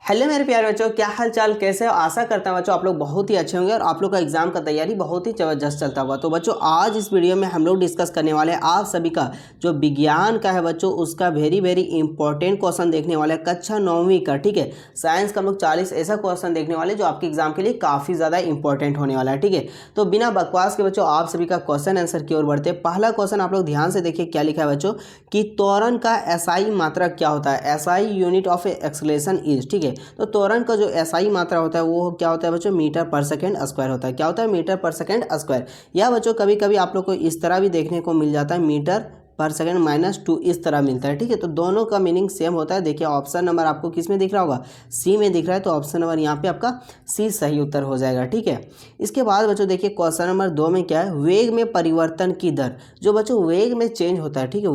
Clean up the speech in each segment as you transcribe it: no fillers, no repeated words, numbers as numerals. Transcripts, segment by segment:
Hello मेरे प्यारे बच्चों, क्या हाल चाल, कैसे हो? आशा करता हूं बच्चों आप लोग बहुत ही अच्छे होंगे और आप लोग का एग्जाम का तैयारी बहुत ही जबरदस्त चलता हुआ। तो बच्चों आज इस वीडियो में हम लोग डिस्कस करने वाले हैं आप सभी का जो विज्ञान का है बच्चों, उसका वेरी इंपॉर्टेंट क्वेश्चन देखने वाले हैं कक्षा 9वीं का। ठीक है, साइंस का हम लोग 40 ऐसा क्वेश्चन देखने वाले जो आपके एग्जाम के लिए काफ़ी ज़्यादा इंपॉर्टेंट होने वाला है। ठीक है, तो बिना बकवास के बच्चों आप सभी का क्वेश्चन आंसर की ओर बढ़ते हैं। पहला क्वेश्चन आप लोग ध्यान से देखिए क्या लिखा है बच्चों कि त्वरण का एसआई मात्रा क्या होता है। SI unit of acceleration is. ठीक है, तो त्वरण का जो एसआई मात्रा होता है वो क्या होता है बच्चों, मीटर पर सेकंड स्क्वायर होता है। क्या होता है? मीटर पर सेकंड स्क्वायर। या बच्चों कभी कभी आप लोग को इस तरह भी देखने को मिल जाता है, मीटर पर सेकंड -2 इस तरह मिलता है। ठीक है, तो दोनों का मीनिंग सेम होता है। देखिए ऑप्शन नंबर आपको किस में दिख रहा होगा, सी में दिख रहा है, तो ऑप्शन नंबर यहाँ पे आपका सी सही उत्तर हो जाएगा। ठीक है, इसके बाद बच्चों देखिए क्वेश्चन नंबर 2 में क्या है, वेग में परिवर्तन की दर। जो बच्चों वेग में चेंज होता है, ठीक है,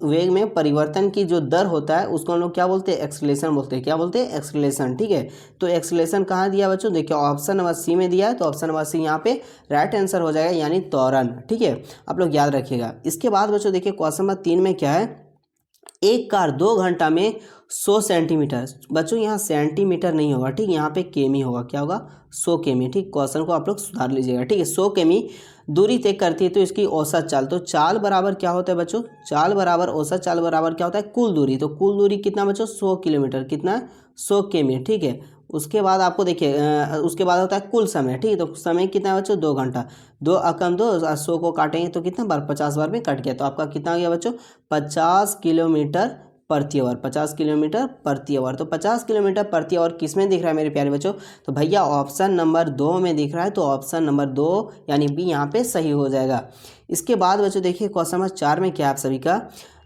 वेग में परिवर्तन की जो दर होता है उसको हम लोग क्या बोलते हैं, एक्सेलरेशन बोलते हैं। क्या बोलते हैं? एक्सेलरेशन। ठीक है, तो एक्सेलरेशन कहाँ दिया बच्चों, देखिए ऑप्शन नंबर सी में दिया है, तो ऑप्शन नंबर सी यहाँ पे राइट आंसर हो जाएगा, यानी त्वरण। ठीक है, आप लोग याद रखिएगा। इसके बाद बच्चों देखिए क्वेश्चन नंबर 3 में क्या है, एक कार 2 घंटा में 100 सेंटीमीटर। बच्चों यहाँ सेंटीमीटर नहीं होगा, ठीक, यहाँ पे केमी होगा। क्या होगा? 100 केमी। ठीक, क्वेश्चन को आप लोग सुधार लीजिएगा। ठीक है, 100 केमी दूरी तय करती है तो इसकी औसत चाल, तो चाल बराबर क्या होता है बच्चों, चाल बराबर औसत चाल बराबर क्या होता है, कुल दूरी। तो कुल दूरी कितना बच्चों, 100 किलोमीटर। कितना? 100 केमी। ठीक है, उसके बाद आपको देखिए उसके बाद होता है कुल समय। ठीक है, तो समय कितना है बच्चों, 2 घंटा। 2 एकम 2, 100 को काटेंगे तो कितना बार, 50 बार में कट गया, तो आपका कितना हो गया बच्चों, 50 किलोमीटर प्रति आवर। 50 किलोमीटर प्रति आवर। तो 50 किलोमीटर प्रति आवर किस में दिख रहा है मेरे प्यारे बच्चों, तो भैया ऑप्शन नंबर 2 में दिख रहा है, तो ऑप्शन नंबर 2 यानी बी यहाँ पे सही हो जाएगा। इसके बाद बच्चों देखिए क्वेश्चन नंबर 4 में क्या आप सभी का,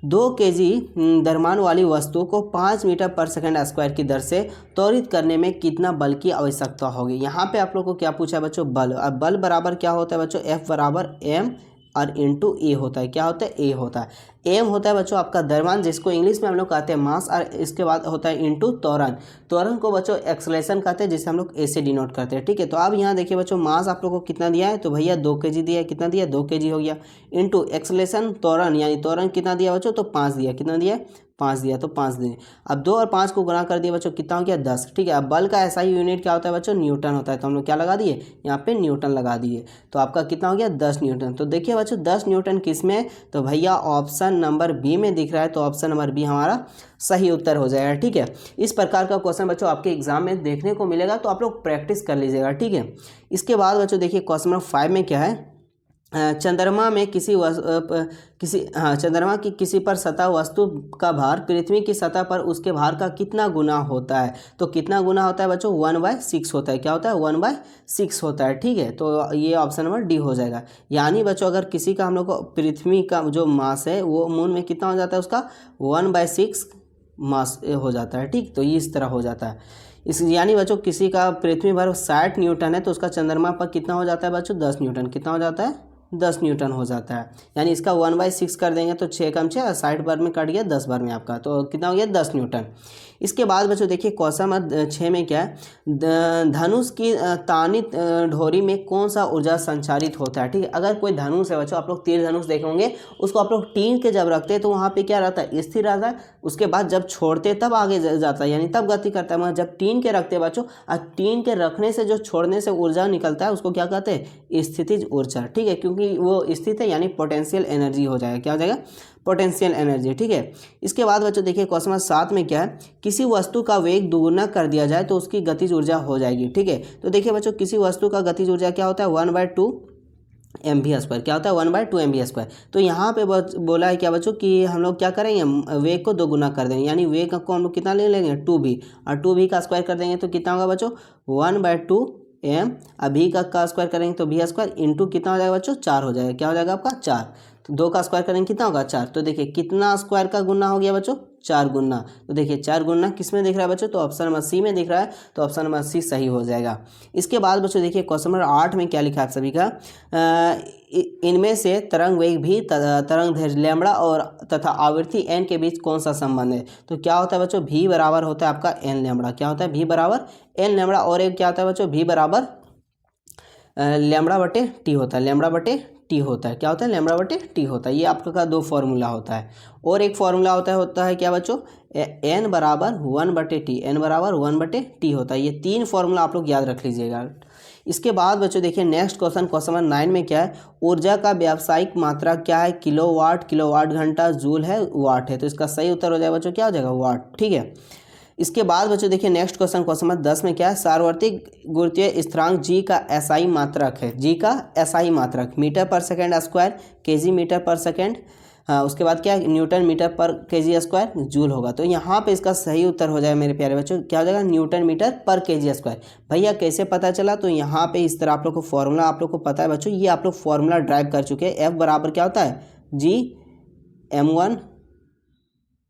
2 केजी द्रव्यमान वाली वस्तु को 5 मीटर पर सेकंड स्क्वायर की दर से त्वरित करने में कितना बल की आवश्यकता होगी। यहाँ पे आप लोग को क्या पूछा है बच्चों, बल। अब बल बराबर क्या होता है बच्चों, F बराबर m और इंटू ए होता है। क्या होता है? ए होता है। एम होता है बच्चों आपका द्रव्यमान, जिसको इंग्लिश में हम लोग कहते हैं मास, और इसके बाद होता है इंटू त्वरण। त्वरण को बच्चों एक्सेलरेशन कहते हैं, जिसे हम लोग ए से डिनोट करते हैं। ठीक है, तो अब यहाँ देखिए बच्चों मास आप लोग को कितना दिया है, तो भैया 2 केजी दिया है। कितना दिया? 2 केजी हो गया। इंटू एक्सेलरेशन त्वरण, यानी त्वरण कितना दिया बच्चों, तो 5 दिया। कितना दिया? 5 दिया, तो 5 दिए। अब 2 और 5 को गुणा कर दिया बच्चों, कितना हो गया? 10। ठीक है, अब बल का ऐसा ही यूनिट क्या होता है बच्चों, न्यूटन होता है। तो हम लोग क्या लगा दिए, यहाँ पे न्यूटन लगा दिए, तो आपका कितना हो गया, 10 न्यूटन। तो देखिए बच्चों 10 न्यूटन किस में, तो भैया ऑप्शन नंबर बी में दिख रहा है, तो ऑप्शन नंबर बी हमारा सही उत्तर हो जाएगा। ठीक है, इस प्रकार का क्वेश्चन बच्चों आपके एग्जाम में देखने को मिलेगा, तो आप लोग प्रैक्टिस कर लीजिएगा। ठीक है, इसके बाद बच्चों देखिए क्वेश्चन नंबर 5 में क्या है, चंद्रमा में चंद्रमा की किसी पर सतह वस्तु का भार पृथ्वी की सतह पर उसके भार का कितना गुना होता है। तो कितना गुना होता है बच्चों, 1/6 होता है। क्या होता है? 1/6 होता है। ठीक है, तो ये ऑप्शन नंबर डी हो जाएगा। यानी बच्चों अगर किसी का हम लोग को पृथ्वी का जो मास है वो मून में कितना हो जाता है, उसका 1/6 मास हो जाता है। ठीक, तो ये इस तरह हो जाता है। इस यानी बच्चों किसी का पृथ्वी भर 60 न्यूटन है, तो उसका चंद्रमा पर कितना हो जाता है बच्चों, 10 न्यूटन। कितना हो जाता है? 10 न्यूटन हो जाता है। यानी इसका 1/6 कर देंगे तो 6 कम 6, 60 बार में कट गया 10 बार में आपका, तो कितना हो गया, 10 न्यूटन। इसके बाद बच्चों देखिए क्वेश्चन नंबर 6 में क्या है, धनुष की तानित ढोरी में कौन सा ऊर्जा संचारित होता है। ठीक है, अगर कोई धनुष है बच्चों, आप लोग तीर धनुष देखे होंगे, उसको आप लोग टीन के जब रखते हैं तो वहाँ पे क्या रहता है, स्थिर रहता है। उसके बाद जब छोड़ते तब आगे जाता है, यानी तब गति करता है। मगर जब टीन के रखते हैं बच्चों, और टीन के रखने से जो छोड़ने से ऊर्जा निकलता है उसको क्या कहते हैं, स्थितिज ऊर्जा। ठीक है, क्योंकि वो स्थित है, यानी पोटेंशियल एनर्जी हो जाएगा। क्या हो जाएगा? Potential energy. ठीक है, इसके बाद बच्चों देखिए क्वेश्चन नंबर 7 में क्या है, किसी वस्तु का वेग दोगुना कर दिया जाए तो उसकी गतिज ऊर्जा हो जाएगी। ठीक है, तो देखिए बच्चों किसी वस्तु का गतिज ऊर्जा क्या होता है, 1/2 mv²। क्या होता है? 1/2 mv²। तो यहाँ पे बोला है क्या बच्चों कि हम लोग क्या करेंगे, वेग को दोगुना कर देंगे, यानी वेग को हम लोग कितना ले लेंगे, 2v, और 2v का स्क्वायर कर देंगे तो कितना होगा बच्चों, 1/2 m। अभी का स्क्वायर करेंगे तो v² इंटू कितना हो जाएगा बच्चों, 4 हो जाएगा। क्या हो जाएगा आपका, 4। तो 2 का स्क्वायर करेंगे कितना होगा, 4। तो देखिए कितना स्क्वायर का गुना हो गया बच्चों, 4 गुना। तो देखिए 4 गुना किस में दिख रहा है बच्चों, तो ऑप्शन नंबर सी में दिख रहा है, तो ऑप्शन नंबर सी सही हो जाएगा। इसके बाद बच्चों देखिए क्वेश्चन नंबर 8 में क्या लिखा है आप सभी का, इनमें से तरंग वेग भी तरंग दैर्घ्य लैम्बडा और तथा आवृत्ति एन के बीच कौन सा संबंध है। तो क्या होता है बच्चों, भी बराबर होता है आपका एन लैम्बडा। क्या होता है? भी बराबर एन लैम्बडा। और एक क्या होता है बच्चों, भी बराबर लैम्बडा बटे टी होता है। लैम्बडा बटे टी होता है। क्या होता है? लैम्बडा बटे टी होता है। ये आपका 2 फॉर्मूला होता है। और एक फॉर्मूला होता है क्या बच्चों? एन बराबर 1 बटे टी, एन बराबर 1 बटे टी होता है। ये 3 फॉर्मूला आप लोग याद रख लीजिएगा। इसके बाद बच्चों देखिए नेक्स्ट क्वेश्चन नंबर 9 में क्या है? ऊर्जा का व्यावसायिक मात्रा क्या है? किलोवाट, किलोवाट घंटा, जूल है, वाट है। तो इसका सही उत्तर हो जाएगा बच्चों, क्या हो जाएगा? वाट। ठीक है। इसके बाद बच्चों देखिए नेक्स्ट क्वेश्चन नंबर 10 में क्या है? सार्वत्रिक गुरुत्वीय स्थिरांक जी का एसआई मात्रक है। जी का एसआई मात्रक मीटर पर सेकेंड स्क्वायर, केजी मीटर पर सेकेंड, हाँ उसके बाद क्या है? न्यूटन मीटर पर केजी स्क्वायर, जूल होगा। तो यहाँ पे इसका सही उत्तर हो जाएगा मेरे प्यारे बच्चों, क्या हो जाएगा? न्यूटन मीटर पर केजी स्क्वायर। भैया कैसे पता चला? तो यहाँ पे इस तरह आप लोग को फॉर्मूला आप लोग को पता है बच्चों, ये आप लोग फॉर्मूला ड्राइव कर चुके हैं। एफ बराबर क्या होता है? जी m1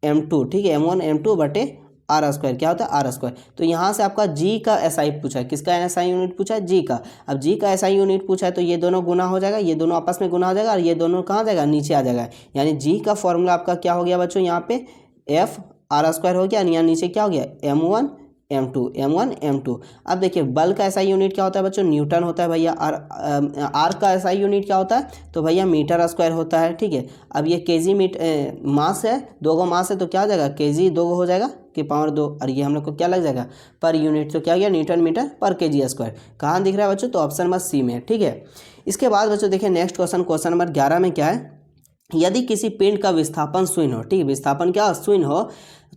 m2, ठीक है, m1 m2 बटे आर स्क्वायर। क्या होता है? R square. तो यहाँ से आपका जी का एसआई पूछा है। किसका एसआई यूनिट पूछा है? जी का। अब जी का एसआई यूनिट पूछा है तो ये दोनों गुना हो जाएगा, ये दोनों आपस में गुना हो जाएगा और ये दोनों कहाँ जाएगा? नीचे आ जाएगा। यानी जी का फॉर्मूला आपका क्या हो गया बच्चों? यहाँ पे एफ आर स्क्वायर हो गया, यहाँ नीचे क्या हो गया? m1 m1 m2। अब देखिए बल का एसआई यूनिट क्या होता है बच्चों? न्यूटन होता है भैया। आर का एसआई यूनिट क्या होता है? तो भैया मीटर स्क्वायर होता है। ठीक है। अब ये केजी मास है, 2 गो मास है तो क्या हो जाएगा? केजी 2 गो हो जाएगा कि पावर 2, और ये हम लोग को क्या लग जाएगा? Per unit. तो क्या हो गया? न्यूटन मीटर पर केजी स्क्वायर। कहाँ दिख रहा है बच्चों? तो ऑप्शन नंबर सी में। ठीक है। इसके बाद बच्चों देखिए नेक्स्ट क्वेश्चन नंबर 11 में क्या है? यदि किसी पिंड का विस्थापन शून्य हो, ठीक है, विस्थापन क्या शून्य हो,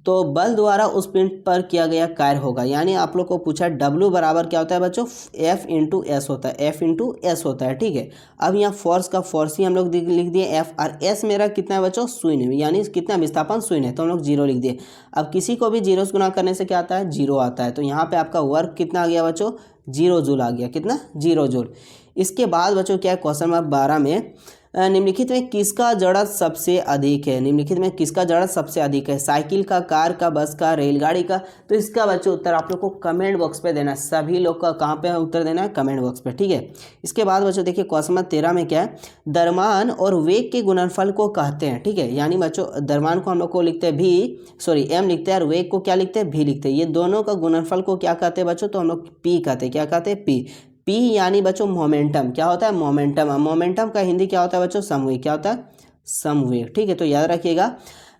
तो बल द्वारा उस पिंड पर किया गया कार्य होगा। यानी आप लोग को पूछा W बराबर क्या होता है बच्चों? F इंटू एस होता है, F इंटू एस होता है। ठीक है। अब यहाँ फोर्स का फोर्स ही हम लोग लिख दिए F, और S मेरा कितना है बच्चों? शून्य, यानी कितना विस्थापन शून्य है तो हम लोग 0 लिख दिए। अब किसी को भी 0 से गुना करने से क्या आता है? 0 आता है। तो यहाँ पे आपका वर्क कितना आ गया बच्चों? 0 जूल आ गया। कितना? 0 जूल। इसके बाद बच्चों क्या है? क्वेश्चन नंबर 12 में निम्नलिखित में किसका जड़त्व सबसे अधिक है? निम्नलिखित में किसका जड़त्व सबसे अधिक है? साइकिल का, कार का, बस का, रेलगाड़ी का? तो इसका बच्चों उत्तर आप लोग को कमेंट बॉक्स पे देना है। सभी लोग का कहाँ पे उत्तर देना है? कमेंट बॉक्स पे। ठीक है। इसके बाद बच्चों देखिए क्वेश्चन नंबर 13 में क्या है? द्रव्यमान और वेग के गुणनफल को कहते हैं। ठीक है। यानी बच्चों द्रव्यमान को हम लोग को लिखते हैं m लिखते हैं, और वेग को क्या लिखते हैं? v लिखते हैं। ये दोनों का गुणनफल को क्या कहते हैं बच्चों? तो हम लोग p कहते हैं। क्या कहते हैं? p यानी बच्चों मोमेंटम। क्या होता है? मोमेंटम। मोमेंटम का हिंदी क्या होता है बच्चों? समवेग। क्या होता है? समवेग। ठीक है। तो याद रखिएगा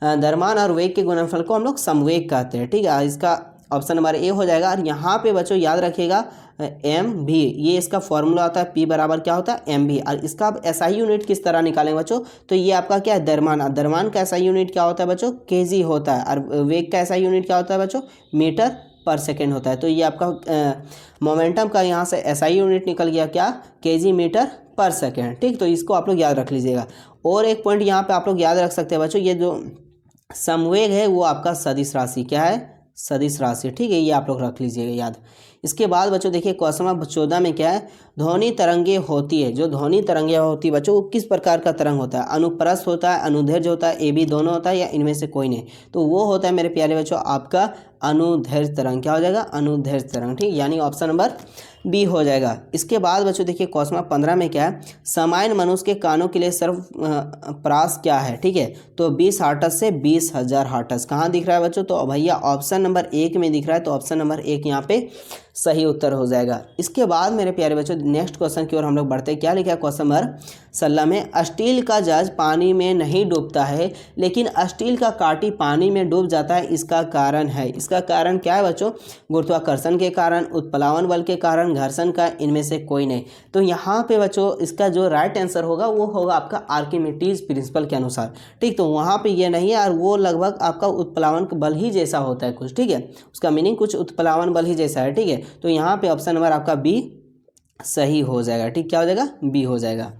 द्रव्यमान और वेग के गुणनफल को हम लोग समवेग कहते हैं। ठीक है। इसका ऑप्शन नंबर ए हो जाएगा। और यहाँ पे बच्चों याद रखिएगा mv, ये इसका फॉर्मूला होता है, p बराबर क्या होता है? mv। और इसका आप एसआई यूनिट किस तरह निकालेंगे बच्चों? तो ये आपका क्या है? द्रव्यमान। द्रव्यमान का एसआई यूनिट क्या होता है बच्चों? केजी होता है। और वेग का एसआई यूनिट क्या होता है बच्चों? मीटर पर सेकेंड होता है। तो ये आपका मोमेंटम का यहाँ से एसआई यूनिट निकल गया क्या? केजी मीटर पर सेकेंड। ठीक। तो इसको आप लोग याद रख लीजिएगा। और एक पॉइंट यहाँ पे आप लोग याद रख सकते हैं बच्चों, ये जो समवेग है वो आपका सदिश राशि। क्या है? सदिश राशि। ठीक है। ये आप लोग रख लीजिएगा याद। इसके बाद बच्चों देखिए क्वेश्चन नंबर 14 में क्या है? ध्वनि तरंगे होती है। जो ध्वनि तरंगे होती है बच्चों, वो किस प्रकार का तरंग होता है? अनुप्रस्थ होता है, अनुदैर्ध्य होता है, AB दोनों होता है, या इनमें से कोई नहीं? तो वो होता है मेरे प्यारे बच्चों आपका अनुदैर्ध्य तरंग। क्या हो जाएगा? अनुदैर्ध्य तरंग। ठीक। यानी ऑप्शन नंबर बी हो जाएगा। इसके बाद बच्चों देखिए क्वेश्चन नंबर 15 में क्या है? सामान्य मनुष्य के कानों के लिए सर्वप्रास क्या है? ठीक है। तो 20 हर्ट्ज से 20,000 हर्ट्ज। कहाँ दिख रहा है बच्चों? तो भैया ऑप्शन नंबर 1 में दिख रहा है। तो ऑप्शन नंबर 1 यहाँ पे सही उत्तर हो जाएगा। इसके बाद मेरे प्यारे बच्चों नेक्स्ट क्वेश्चन की ओर हम लोग बढ़ते हैं। क्या लिखा है क्वेश्चन नंबर 16 में? स्टील का जहाज पानी में नहीं डूबता है, लेकिन स्टील का काठी पानी में डूब जाता है। इसका कारण है? इसका कारण क्या है बच्चों? गुरुत्वाकर्षण के कारण, उत्प्लावन बल के कारण, घर्षण का, इनमें से कोई नहीं। तो यहाँ पे बच्चों इसका जो राइट आंसर होगा वो होगा आपका आर्किमिडीज प्रिंसिपल के अनुसार। ठीक। तो वहाँ पे ये नहीं है, और वो लगभग आपका उत्प्लावन बल ही जैसा होता है कुछ। ठीक है। उसका मीनिंग कुछ उत्प्लावन बल ही जैसा है। ठीक है। तो यहाँ पे ऑप्शन नंबर आपका बी सही हो जाएगा। ठीक। क्या हो जाएगा? बी हो जाएगा।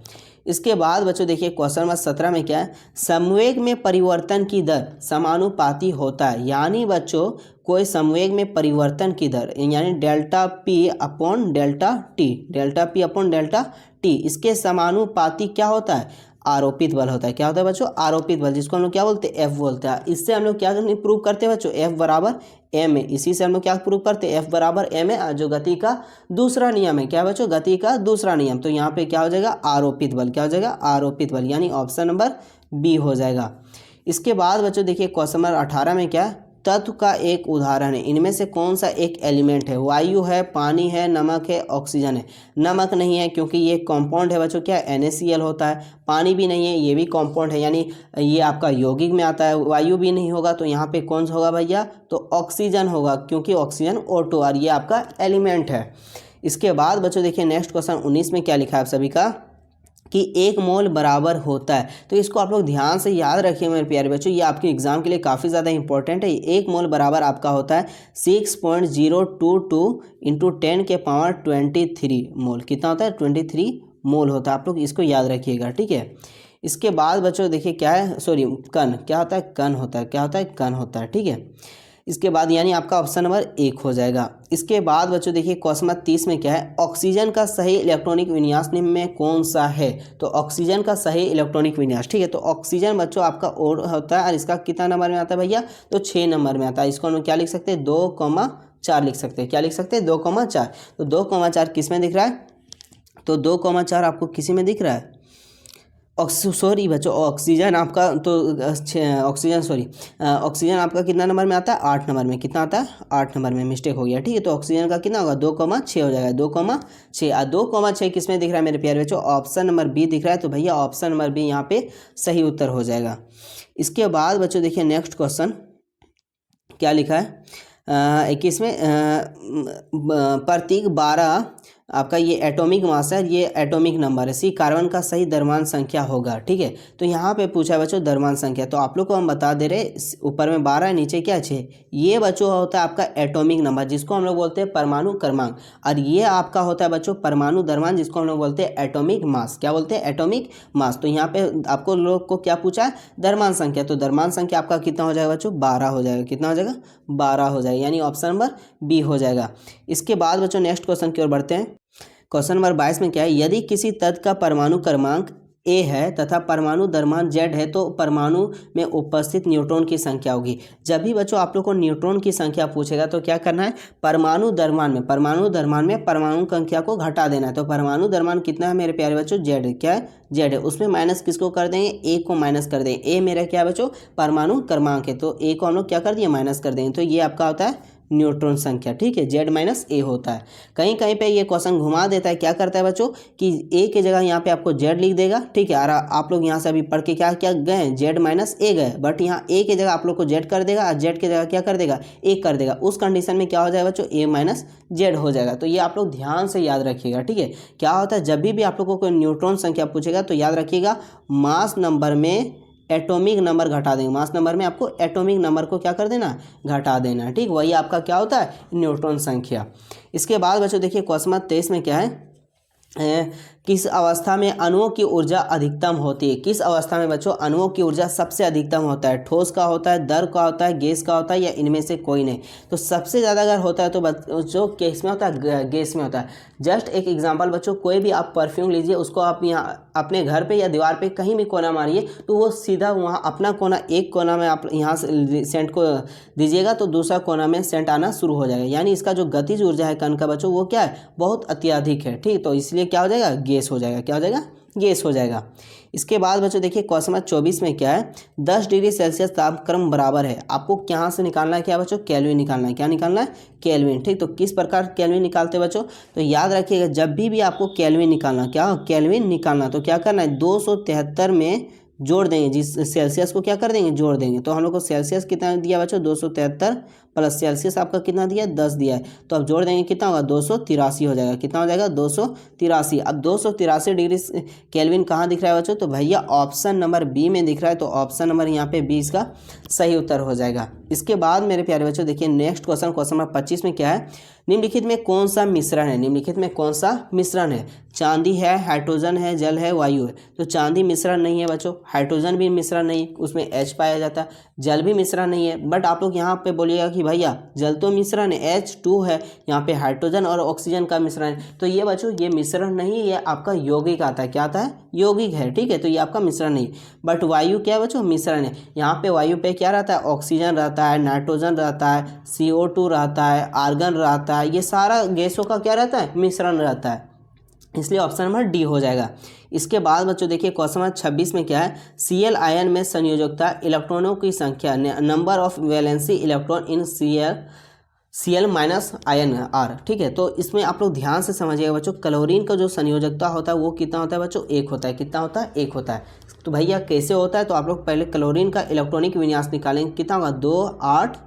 इसके बाद बच्चों देखिए क्वेश्चन नंबर 17 में क्या है? संवेग में परिवर्तन की दर समानुपाती होता है। यानी बच्चों कोई संवेग में परिवर्तन की दर यानी delta P upon delta T, delta P upon delta T, इसके समानुपाती क्या होता है? आरोपित बल होता है। क्या होता है बच्चों? आरोपित बल, जिसको हम लोग क्या बोलते हैं? एफ बोलते हैं। इससे हम लोग क्या प्रूव करते हैं बच्चों? एफ बराबर एम है। इसी से हम लोग क्या प्रूव करते हैं? एफ बराबर एम है। जो गति का दूसरा नियम है। क्या बच्चों? गति का दूसरा नियम। तो यहाँ पे क्या हो जाएगा? आरोपित बल। क्या हो जाएगा? आरोपित बल। यानी ऑप्शन नंबर बी हो जाएगा। इसके बाद बच्चों देखिए क्वेश्चन नंबर 18 में क्या है? तत्व का एक उदाहरण है। इनमें से कौन सा एक एलिमेंट है? वायु है, पानी है, नमक है, ऑक्सीजन है। नमक नहीं है क्योंकि ये कंपाउंड है बच्चों, क्या NaCl होता है। पानी भी नहीं है, ये भी कंपाउंड है, यानी ये आपका यौगिक में आता है। वायु भी नहीं होगा तो यहाँ पे कौन सा होगा भैया? तो ऑक्सीजन होगा, क्योंकि ऑक्सीजन O2 और ये आपका एलिमेंट है। इसके बाद बच्चों देखिए नेक्स्ट क्वेश्चन 19 में क्या लिखा है आप सभी का, कि 1 मोल बराबर होता है। तो इसको आप लोग ध्यान से याद रखिए मेरे प्यारे बच्चों, ये आपके एग्जाम के लिए काफ़ी ज़्यादा इंपॉर्टेंट है। 1 मोल बराबर आपका होता है 6.022 इंटू 10 के पावर 23 मोल। कितना होता है? 23 मोल होता है। आप लोग इसको याद रखिएगा, ठीक है। इसके बाद बच्चों देखिए क्या है, सॉरी कण, क्या होता है? कण होता है। क्या होता है? कण होता है, ठीक है। इसके बाद यानी आपका ऑप्शन नंबर 1 हो जाएगा। इसके बाद बच्चों देखिए क्वेश्चन नंबर 30 में क्या है, ऑक्सीजन का सही इलेक्ट्रॉनिक विन्यास निम्न में कौन सा है? तो ऑक्सीजन का सही इलेक्ट्रॉनिक विन्यास, ठीक है। तो ऑक्सीजन बच्चों आपका और होता है, और इसका कितना नंबर में आता है भैया? तो 6 नंबर में आता है। इसको हम क्या लिख सकते हैं? 2,4 लिख सकते हैं। क्या लिख सकते हैं? 2,4। तो 2,4 किस में दिख रहा है? तो 2,4 आपको किसी में दिख रहा है? सॉरी बच्चों, ऑक्सीजन आपका तो ऑक्सीजन आपका कितना नंबर में आता है? 8 नंबर में। कितना आता है? 8 नंबर में। मिस्टेक हो गया, ठीक है। तो ऑक्सीजन का कितना होगा? 2,6 हो जाएगा। 2,6 और 2,6 किस में दिख रहा है मेरे प्यारे बच्चों? ऑप्शन नंबर बी दिख रहा है। तो भैया ऑप्शन नंबर बी यहाँ पे सही उत्तर हो जाएगा। इसके बाद बच्चों देखिए नेक्स्ट क्वेश्चन क्या लिखा है, 21 में प्रतीक 12 आपका ये एटॉमिक मास है, ये एटॉमिक नंबर है। सी कार्बन का सही द्रव्यमान संख्या होगा, ठीक है। तो यहाँ पे पूछा है बच्चों द्रव्यमान संख्या, तो आप लोग को हम बता दे रहे, ऊपर में 12 है, नीचे क्या 6। ये बच्चों होता है आपका एटॉमिक नंबर, जिसको हम लोग बोलते हैं परमाणु क्रमांक। और ये आपका होता है बच्चों परमाणु द्रव्यमान, जिसको हम लोग बोलते हैं एटॉमिक मास। क्या बोलते हैं? Atomic mass. तो यहाँ पे आपको लोग को क्या पूछा है? द्रव्यमान संख्या। तो द्रव्यमान संख्या आपका कितना हो जाएगा बच्चों? 12 हो जाएगा। कितना हो जाएगा? 12 हो जाएगा, यानी ऑप्शन नंबर बी हो जाएगा। इसके बाद बच्चों नेक्स्ट क्वेश्चन की ओर बढ़ते हैं। क्वेश्चन नंबर 22 में क्या है, यदि किसी तत्व का परमाणु क्रमांक ए है तथा परमाणु द्रव्यमान Z है, तो परमाणु में उपस्थित न्यूट्रॉन की संख्या होगी। जब भी बच्चों आप लोग को न्यूट्रॉन की संख्या पूछेगा तो क्या करना है? परमाणु द्रव्यमान में परमाणु संख्या को घटा देना है। तो परमाणु द्रव्यमान कितना है मेरे प्यारे बच्चों? Z। क्या है? Z है। उसमें माइनस किसको कर देंगे? ए को माइनस कर देंगे। ए मेरा क्या है बच्चों? परमाणु क्रमांक है, तो ए को हम लोग क्या कर दिए? माइनस कर देंगे। तो ये आपका होता है न्यूट्रॉन संख्या, ठीक है। Z-A होता है। कहीं कहीं पे ये क्वेश्चन घुमा देता है, क्या करता है बच्चों कि A की जगह यहाँ पे आपको Z लिख देगा, ठीक है। और आप लोग यहाँ से अभी पढ़ के क्या क्या गए? Z-A गए, बट यहाँ A की जगह आप लोग को Z कर देगा, और Z की जगह क्या कर देगा? A कर देगा। उस कंडीशन में क्या हो जाएगा बच्चों? A-Z हो जाएगा। तो ये आप लोग ध्यान से याद रखिएगा, ठीक है। क्या होता है, जब भी आप लोगों को न्यूट्रॉन संख्या पूछेगा तो याद रखिएगा मास नंबर में एटॉमिक नंबर घटा देंगे। मास नंबर में आपको एटॉमिक नंबर को क्या कर देना? घटा देना, ठीक। वही आपका क्या होता है? न्यूट्रॉन संख्या। इसके बाद बच्चों देखिए क्वेश्चन नंबर 23 में क्या है, किस अवस्था में अणुओं की ऊर्जा अधिकतम होती है? किस अवस्था में बच्चों अणुओं की ऊर्जा सबसे अधिकतम होता है? ठोस का होता है, द्रव का होता है, गैस का होता है, या इनमें से कोई नहीं? तो सबसे ज़्यादा अगर होता है तो बच्चों किस में होता है? गैस में होता है। जस्ट एक एग्जांपल बच्चों, कोई भी आप परफ्यूम लीजिए, उसको आप यहाँ अपने घर पे या दीवार पे कहीं भी कोना मारिए, तो वो सीधा वहाँ अपना कोना, एक कोना में आप यहाँ से सेंट को दीजिएगा तो दूसरा कोना में सेंट आना शुरू हो जाएगा। यानी इसका जो गतिज ऊर्जा है कण का बच्चों, वो क्या है? बहुत अत्यधिक है, ठीक। तो इसलिए क्या हो जाएगा? गैस हो जाएगा। क्या हो जाएगा? गैस हो जाएगा। इसके बाद बच्चों देखिए क्वेश्चन नंबर 24 में क्या है, 10 डिग्री सेल्सियस तापक्रम बराबर है। आपको कहाँ से निकालना है? क्या बच्चों? केल्विन निकालना है। क्या निकालना है? केल्विन, ठीक। तो किस प्रकार केल्विन निकालते हैं बच्चों? तो याद रखिएगा जब भी आपको केल्विन निकालना, क्या केल्विन निकालना, तो क्या करना है? 273 में जोड़ देंगे, जिस सेल्सियस को क्या कर देंगे? जोड़ देंगे। तो हम लोग को सेल्सियस कितना दिया बच्चों? 273 प्लस सेल्सियस आपका कितना दिया है? 10 दिया है। तो अब जोड़ देंगे, कितना होगा? 283 हो जाएगा। कितना हो जाएगा? 283। अब 283 डिग्री केल्विन कहाँ दिख रहा है बच्चों? तो भैया ऑप्शन नंबर बी में दिख रहा है। तो ऑप्शन नंबर यहाँ पे 20 का सही उत्तर हो जाएगा। इसके बाद मेरे प्यारे बच्चों देखिए नेक्स्ट क्वेश्चन, क्वेश्चन नंबर 25 में क्या है, निम्नलिखित में कौन सा मिश्रण है? निम्नलिखित में कौन सा मिश्रण है? चांदी है, हाइड्रोजन है, जल है, वायु है। तो चांदी मिश्रण नहीं है बच्चों, हाइड्रोजन भी मिश्रण नहीं, उसमें H पाया जाता है, जल भी मिश्रण नहीं है। बट आप लोग यहाँ पे बोलिएगा कि भैया जल तो मिश्रण है, H2 है, यहाँ पे हाइड्रोजन और ऑक्सीजन का मिश्रण है। तो ये बच्चों ये मिश्रण नहीं, ये आपका यौगिक आता है। क्या आता है? यौगिक है, ठीक है। तो ये आपका मिश्रण नहीं। बट वायु क्या है बच्चों? मिश्रण है। यहाँ पे वायु पे क्या रहता है? ऑक्सीजन रहता है, नाइट्रोजन रहता है, CO2 रहता है, आर्गन रहता है। ये सारा गैसों का क्या रहता है? मिश्रण रहता है। इसलिए ऑप्शन नंबर डी हो जाएगा। इसके बाद बच्चों देखिए क्वेश्चन नंबर 26 में क्या है, Cl आयन में संयोजकता इलेक्ट्रॉनों की संख्या, number of valency electron in Cl minus ion are. ठीक है, तो इसमें आप लोग ध्यान से समझिएगा बच्चों, क्लोरीन का जो संयोजकता होता है वो कितना होता है बच्चों, एक होता है। कितना होता है, एक होता है। तो भैया कैसे होता है, तो आप लोग पहले क्लोरीन का इलेक्ट्रॉनिक विन्यास निकालेंगे, कितना होगा, 2 8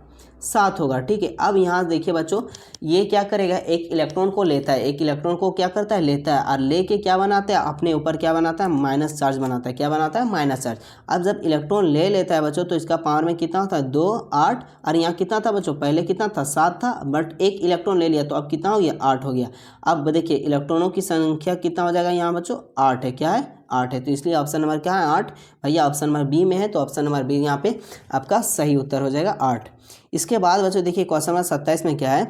7 होगा। ठीक है, अब यहाँ देखिए बच्चों, ये क्या करेगा, एक इलेक्ट्रॉन को लेता है, एक इलेक्ट्रॉन को क्या करता है, लेता है, और लेके क्या बनाता है, अपने ऊपर क्या बनाता है, माइनस चार्ज बनाता है। क्या बनाता है, माइनस चार्ज। अब जब इलेक्ट्रॉन ले लेता है बच्चों, तो इसका पावर में कितना होता है, 2 8, और यहाँ कितना था बच्चों, पहले कितना था, 7 था, बट एक इलेक्ट्रॉन ले लिया तो अब कितना हो गया, 8 हो गया। अब देखिए इलेक्ट्रॉनों की संख्या कितना हो जाएगा यहाँ बच्चों, 8 है। क्या है, 8 है। तो इसलिए ऑप्शन नंबर क्या है, 8। भैया ऑप्शन नंबर बी में है, तो ऑप्शन नंबर बी यहाँ पे आपका सही उत्तर हो जाएगा, 8। इसके बाद बच्चों देखिए क्वेश्चन नंबर 27 में क्या है,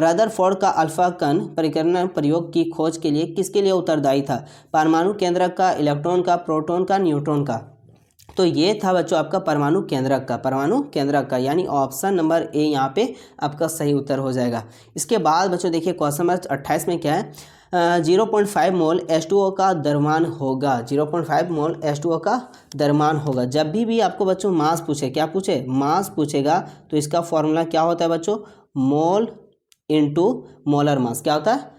रदरफोर्ड का अल्फा कण परिकरण प्रयोग की खोज के लिए किसके लिए उत्तरदायी था, परमाणु केंद्रक का, इलेक्ट्रॉन का, प्रोटॉन का, न्यूट्रॉन का। तो ये था बच्चों आपका परमाणु केंद्रक का, परमाणु केंद्रक का, यानी ऑप्शन नंबर ए यहाँ पे आपका सही उत्तर हो जाएगा। इसके बाद बच्चों देखिए क्वेश्चन नंबर 28 में क्या है, 0.5 मोल H2O का द्रव्यमान होगा, 0.5 मोल H2O का द्रव्यमान होगा। जब भी आपको बच्चों मास पूछे, क्या पूछे, मास पूछेगा, तो इसका फॉर्मूला क्या होता है बच्चों, मोल इंटू मोलर मास। क्या होता है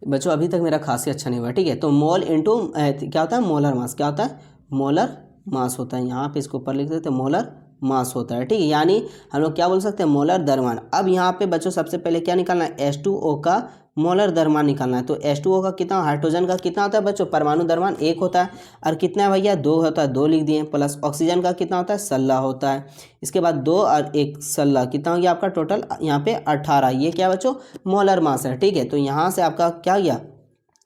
बच्चों, अभी तक मेरा खांसी अच्छा नहीं हुआ। ठीक है, तो मोल इंटू क्या होता है, मोलर मास। क्या होता है, मोलर मास होता है। यहाँ पे इसको ऊपर लिख देते हैं, मोलर मास होता है। ठीक है, यानी हम लोग क्या बोल सकते हैं, मोलर द्रव्यमान। अब यहाँ पे बच्चों सबसे पहले क्या निकालना है, H2O का मोलर द्रव्यमान निकालना है। तो H2O का कितना, हाइड्रोजन का कितना होता है बच्चों, परमाणु द्रव्यमान 1 होता है, और कितना है भैया, 2 होता है, 2 लिख दिए, प्लस ऑक्सीजन का कितना होता है, 16 होता है। इसके बाद 2 और 1 16, कितना हो गया आपका टोटल यहाँ पे 18। ये क्या बच्चों, मोलर मास है। ठीक है, तो यहाँ से आपका क्या गया,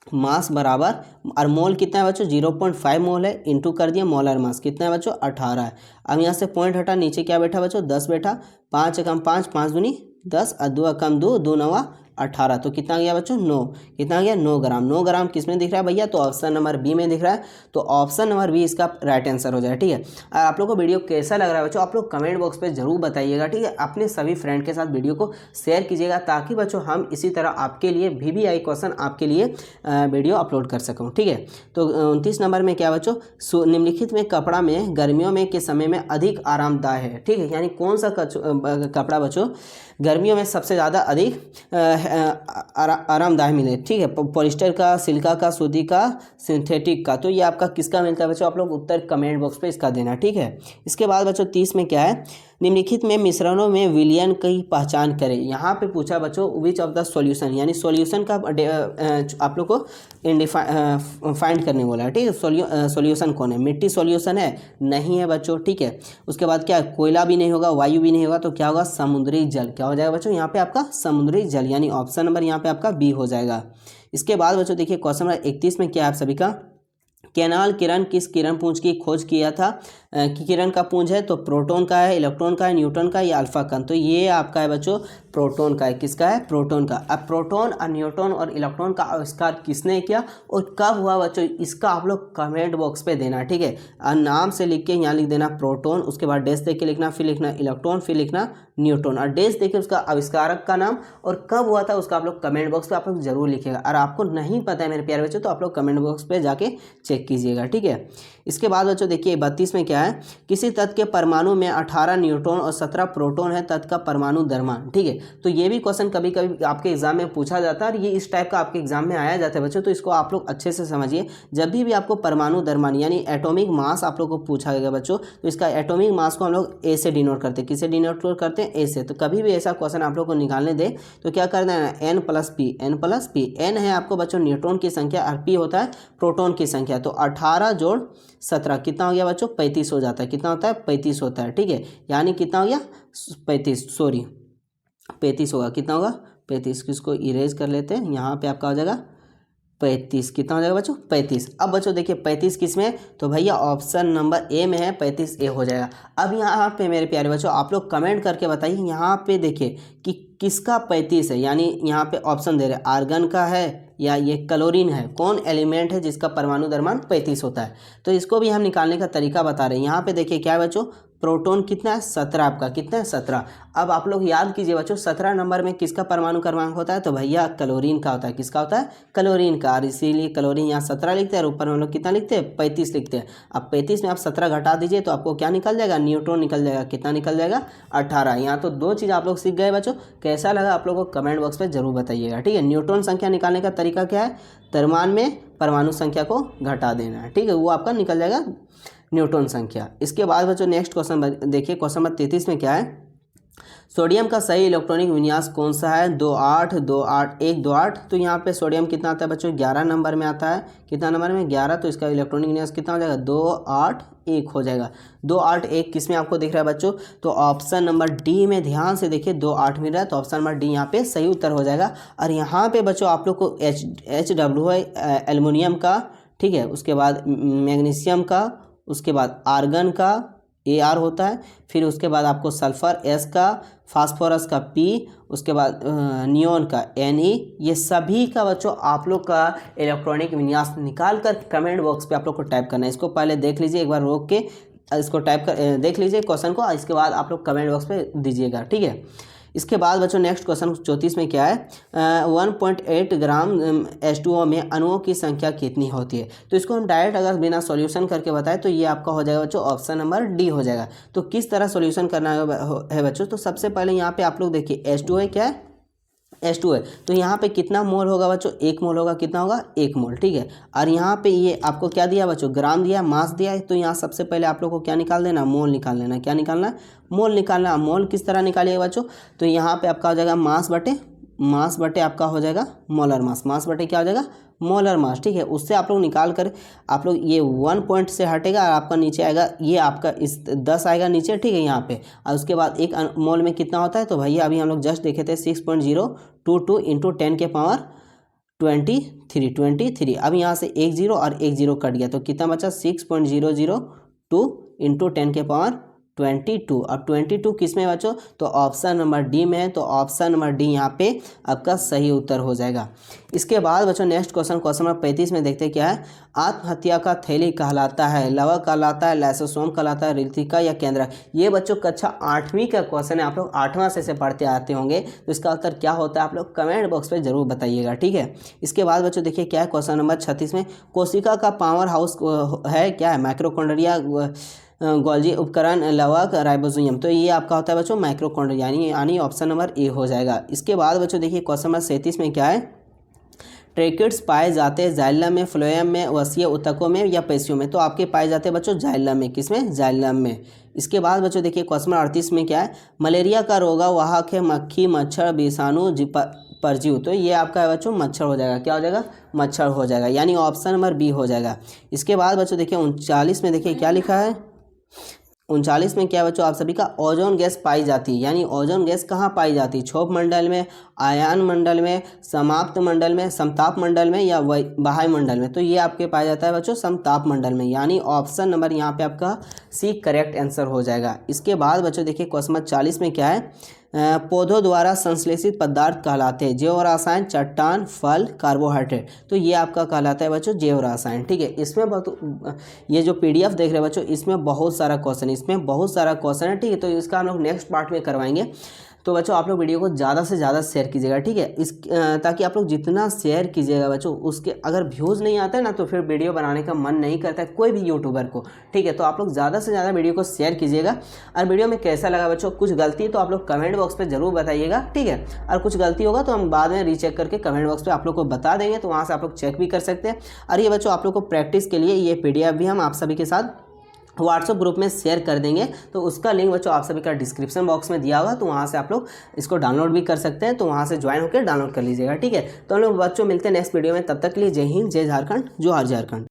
मास बराबर, और मोल कितना है बच्चों, 0.5 मोल है, इंटू कर दिया मोलर मास, कितना है बच्चों, 18 है। अब यहाँ से पॉइंट हटा, नीचे क्या बैठा बच्चों, 10 बैठा, 5 एकम 5, 5 दूनी 10, और 2 एकम 2, 2 9 18। तो कितना गया बच्चों, 9। कितना गया, 9 ग्राम। 9 ग्राम किस में दिख रहा है भैया, तो ऑप्शन नंबर बी में दिख रहा है। तो ऑप्शन नंबर बी इसका राइट आंसर हो जाए। ठीक है, और आप लोग को वीडियो कैसा लग रहा है बच्चों, आप लोग कमेंट बॉक्स पे जरूर बताइएगा। ठीक है, अपने सभी फ्रेंड के साथ वीडियो को शेयर कीजिएगा, ताकि बच्चों हम इसी तरह आपके लिए VVI क्वेश्चन आपके लिए वीडियो अपलोड कर सकूँ। ठीक है, तो 29 नंबर में क्या बच्चों, निम्नलिखित में कपड़ा में गर्मियों में के समय में अधिक आरामदायक है। ठीक है, यानी कौन सा कपड़ा बच्चों गर्मियों में सबसे ज़्यादा अधिक आरामदायक मिले। ठीक है, पॉलिस्टर का, सिल्का का, सूती का, सिंथेटिक का। तो ये आपका किसका मिलता है बच्चों, आप लोग उत्तर कमेंट बॉक्स पे इसका देना। ठीक है, इसके बाद बच्चों 30 में क्या है, निम्नलिखित में मिश्रणों में विलयन की पहचान करें। यहाँ पे पूछा बच्चों विच ऑफ द सॉल्यूशन, यानी सॉल्यूशन का आप लोग को फाइंड करने बोला है। ठीक है, सॉल्यूशन कौन है, मिट्टी सॉल्यूशन है, नहीं है बच्चों। ठीक है, उसके बाद क्या है, कोयला भी नहीं होगा, वायु भी नहीं होगा, तो क्या होगा, समुद्री जल। क्या हो जाएगा बच्चों, यहाँ पे आपका समुद्री जल, यानी ऑप्शन नंबर यहाँ पे आपका बी हो जाएगा। इसके बाद बच्चों देखिए क्वेश्चन नंबर 31 में क्या है आप सभी का, कैनाल किरण किस किरण पुंज की खोज किया था, कि किरण का पुंज है, तो प्रोटॉन का है, इलेक्ट्रॉन का है, न्यूट्रॉन का या अल्फा कण। तो ये आपका है बच्चों प्रोटॉन का है। किसका है, प्रोटॉन का। अब प्रोटॉन और न्यूट्रॉन और इलेक्ट्रॉन का आविष्कार किसने किया और कब हुआ बच्चों, इसका आप लोग कमेंट बॉक्स पे देना। ठीक है, और नाम से लिख के यहाँ लिख देना प्रोटॉन, उसके बाद डैश दे के लिखना, फिर लिखना इलेक्ट्रॉन, फिर लिखना न्यूट्रॉन, और डैश दे के उसका आविष्कारक का नाम और कब हुआ था उसका आप लोग कमेंट बॉक्स पे आप लोग जरूर लिखिएगा। और आपको नहीं पता है मेरे प्यारे बच्चों, तो आप लोग कमेंट बॉक्स पे जाके चेक कीजिएगा। ठीक है, इसके बाद बच्चों देखिए 32 में क्या है, किसी तत्व के परमाणु में 18 न्यूट्रॉन और 17 प्रोटॉन है, तत्व का परमाणु द्रव्यमान। ठीक है, तो ये भी क्वेश्चन कभी कभी आपके एग्जाम में पूछा जाता है, और ये इस टाइप का आपके एग्जाम में आया जाता है बच्चों। तो इसको आप लोग अच्छे से समझिए, जब भी आपको परमाणु द्रव्यमान यानी एटॉमिक मास आप लोग को पूछा गया बच्चों, तो इसका एटॉमिक मास को हम लोग ए से डिनोट करते हैं। किससे डिनोट करते हैं, ए से। तो कभी भी ऐसा क्वेश्चन आप लोग को निकालने दे तो क्या कर देना, n plus P, n plus P. n है आपको बच्चों न्यूट्रॉन की संख्या, और p होता है प्रोटॉन की संख्या। तो 18 जोड़ 17 कितना हो गया बच्चों, 35 हो जाता है। कितना होता है, 35 होता है। ठीक है, यानी कितना हो गया, 35 होगा। कितना होगा, 35। किसको इरेज कर लेते हैं, यहाँ पे आपका हो जाएगा 35। कितना हो जाएगा बच्चों, 35। अब बच्चों देखिए 35 किस में, तो भैया ऑप्शन नंबर ए में है, 35 ए हो जाएगा। अब यहाँ पे मेरे प्यारे बच्चों आप लोग कमेंट करके बताइए, यहाँ पे देखिए कि किसका 35 है, यानी यहाँ पे ऑप्शन दे रहे आर्गन का है या ये क्लोरीन है, कौन एलिमेंट है जिसका परमाणु द्रव्यमान 35 होता है। तो इसको भी हम निकालने का तरीका बता रहे हैं। यहाँ पे देखिए क्या है बच्चों, प्रोटॉन कितना है 17 आपका, कितना है 17। अब आप लोग याद कीजिए बच्चों 17 नंबर में किसका परमाणु क्रमांक होता है, तो भैया क्लोरीन का होता है। किसका होता है, क्लोरीन का। और इसीलिए क्लोरीन यहाँ 17 लिखते हैं और ऊपर में हम लोग कितना लिखते हैं 35 लिखते हैं। अब 35 में आप 17 घटा दीजिए तो आपको क्या निकल जाएगा, न्यूट्रॉन निकल जाएगा। कितना निकल जाएगा 18। यहाँ तो 2 चीज़ आप लोग सीख गए बच्चों। कैसा लगा आप लोगों को कमेंट बॉक्स में जरूर बताइएगा, ठीक है। न्यूट्रॉन संख्या निकालने का तरीका क्या है, द्रव्यमान में परमाणु संख्या को घटा देना है, ठीक है, वो आपका निकल जाएगा न्यूट्रॉन संख्या। इसके बाद बच्चों नेक्स्ट क्वेश्चन देखिए, क्वेश्चन नंबर 33 में क्या है, सोडियम का सही इलेक्ट्रॉनिक विन्यास कौन सा है, 2 8 2 8 1 2 8। तो यहाँ पे सोडियम कितना आता है बच्चों, 11 नंबर में आता है। कितना नंबर में, 11। तो इसका इलेक्ट्रॉनिक विन्यास कितना हो जाएगा, 2 8 1 हो जाएगा। 2 8 1 किस में आपको दिख रहा है बच्चों, तो ऑप्शन नंबर डी में ध्यान से देखिए 2 8 मिल रहा है, तो ऑप्शन नंबर डी यहाँ पे सही उत्तर हो जाएगा। और यहाँ पे बच्चों आप लोग को HW है एल्युमिनियम का, ठीक है, उसके बाद मैग्नीशियम का, उसके बाद आर्गन का AR होता है, फिर उसके बाद आपको सल्फर S का, फास्फोरस का P, उसके बाद नियोन का Ne। ये सभी का बच्चों आप लोग का इलेक्ट्रॉनिक विन्यास निकाल कर कमेंट बॉक्स पे आप लोग को टाइप करना है। इसको पहले देख लीजिए एक बार रोक के, इसको टाइप कर देख लीजिए क्वेश्चन को, इसके बाद आप लोग कमेंट बॉक्स पे दीजिएगा, ठीक है। इसके बाद बच्चों नेक्स्ट क्वेश्चन 34 में क्या है, 1.8 ग्राम H2O में अणुओं की संख्या कितनी होती है। तो इसको हम डायरेक्ट अगर बिना सॉल्यूशन करके बताएं तो ये आपका हो जाएगा बच्चों ऑप्शन नंबर डी हो जाएगा। तो किस तरह सॉल्यूशन करना है बच्चों, तो सबसे पहले यहाँ पे आप लोग देखिए H2O है, क्या है H2 है, तो यहाँ पे कितना मोल होगा बच्चों, 1 मोल होगा। कितना होगा, 1 मोल, ठीक है। और यहाँ पे ये आपको क्या दिया बच्चों, ग्राम दिया, मास दिया है। तो यहाँ सबसे पहले आप लोग को क्या निकाल देना, मोल निकाल लेना। क्या निकालना, मोल निकालना। मोल किस तरह निकालिएगा बच्चों, तो यहाँ पे आपका हो जाएगा मास बटे आपका हो जाएगा मोलर मास। मास बटे क्या हो जाएगा, मोलर मास, ठीक है। उससे आप लोग निकाल कर आप लोग ये 1 पॉइंट से हटेगा और आपका नीचे आएगा, ये आपका इस 10 आएगा नीचे, ठीक है, यहाँ पे। और उसके बाद 1 मोल में कितना होता है, तो भैया अभी हम लोग जस्ट देखे थे 6.022 इंटू 10 के पावर 23। अब यहाँ से 1 0 और 1 0 कट गया, तो कितना बचा 6.002 इंटू 10 के पावर 22। अब 22 किस में बच्चों, तो ऑप्शन नंबर डी में है। तो ऑप्शन नंबर डी यहाँ पे आपका सही उत्तर हो जाएगा। इसके बाद बच्चों नेक्स्ट क्वेश्चन नंबर 35 में देखते हैं क्या है, आत्महत्या का थैली कहलाता है, लवक कहलाता है, लाइसोसोम कहलाता है, रितिका या केंद्रक। ये बच्चों कक्षा 8वीं का क्वेश्चन है, आप लोग 8वां से पढ़ते आते होंगे। तो इसका उत्तर क्या होता है आप लोग कमेंट बॉक्स पे जरूर बताइएगा, ठीक है। इसके बाद बच्चों देखिए क्या है, क्वेश्चन नंबर 36 में कोशिका का पावर हाउस है, क्या है, माइक्रोकॉन्ड्रिया, गोल्जी उपकरण, लवक, राइबोसोम। तो ये आपका होता है बच्चों माइक्रोकॉन्ड्रिया, यानी ऑप्शन नंबर ए हो जाएगा। इसके बाद बच्चों देखिए क्वेश्चन नंबर 37 में क्या है, ट्रेकिड्स पाए जाते हैं जाइलम में, फ्लोएम में, वसीय ऊतकों में या पेशियों में। तो आपके पाए जाते हैं बच्चों जाइलम में। किसमें, जाइलम में। इसके बाद बच्चों देखिए क्वेश्चन नंबर 38 में क्या है, मलेरिया का रोगावाहक है मक्खी, मच्छर, विषाणु, परजीव। तो ये आपका है बच्चों मच्छर हो जाएगा। क्या हो जाएगा, मच्छर हो जाएगा, यानी ऑप्शन नंबर बी हो जाएगा। इसके बाद बच्चों देखिए 39 में देखिए क्या लिखा है, 39 में क्या बच्चों आप सभी का, ओजोन गैस पाई जाती है। यानी ओजोन गैस कहाँ पाई जाती है, क्षोभ मंडल में, आयन मंडल में, समाप्त मंडल में, समताप मंडल में या बाह्य मंडल में। तो ये आपके पाया जाता है बच्चों समताप मंडल में, यानी ऑप्शन नंबर यहाँ पे आपका सी करेक्ट आंसर हो जाएगा। इसके बाद बच्चों देखिए क्वेश्चन नंबर 40 में क्या है, पौधों द्वारा संश्लेषित पदार्थ कहलाते हैं जैव रसायन, चट्टान, फल, कार्बोहाइड्रेट। तो ये आपका कहलाता है बच्चों जैव रसायन, ठीक है। इसमें ये जो PDF देख रहे हैं बच्चों, इसमें बहुत सारा क्वेश्चन है, ठीक है। तो इसका हम लोग नेक्स्ट पार्ट में करवाएंगे। तो बच्चों आप लोग वीडियो को ज़्यादा से ज़्यादा शेयर कीजिएगा, ठीक है। ताकि आप लोग जितना शेयर कीजिएगा बच्चों, उसके अगर व्यूज़ नहीं आते ना तो फिर वीडियो बनाने का मन नहीं करता है कोई भी यूट्यूबर को, ठीक है। तो आप लोग ज़्यादा से ज़्यादा वीडियो को शेयर कीजिएगा। और वीडियो में कैसा लगा बच्चों, कुछ गलती तो आप लोग कमेंट बॉक्स पर जरूर बताइएगा, ठीक है। और कुछ गलती होगा तो हम बाद में रीचेक करके कमेंट बॉक्स पर आप लोग को बता देंगे, तो वहाँ से आप लोग चेक भी कर सकते हैं। और ये बच्चों आप लोग को प्रैक्टिस के लिए ये PDF भी हम आप सभी के साथ व्हाट्सएप ग्रुप में शेयर कर देंगे। तो उसका लिंक बच्चों आप सभी का डिस्क्रिप्शन बॉक्स में दिया होगा, तो वहाँ से आप लोग इसको डाउनलोड भी कर सकते हैं। तो वहाँ से ज्वाइन होकर डाउनलोड कर लीजिएगा, ठीक है। तो हम लोग बच्चों मिलते हैं नेक्स्ट वीडियो में, तब तक के लिए जय हिंद, जय झारखंड, जोहार झारखंड।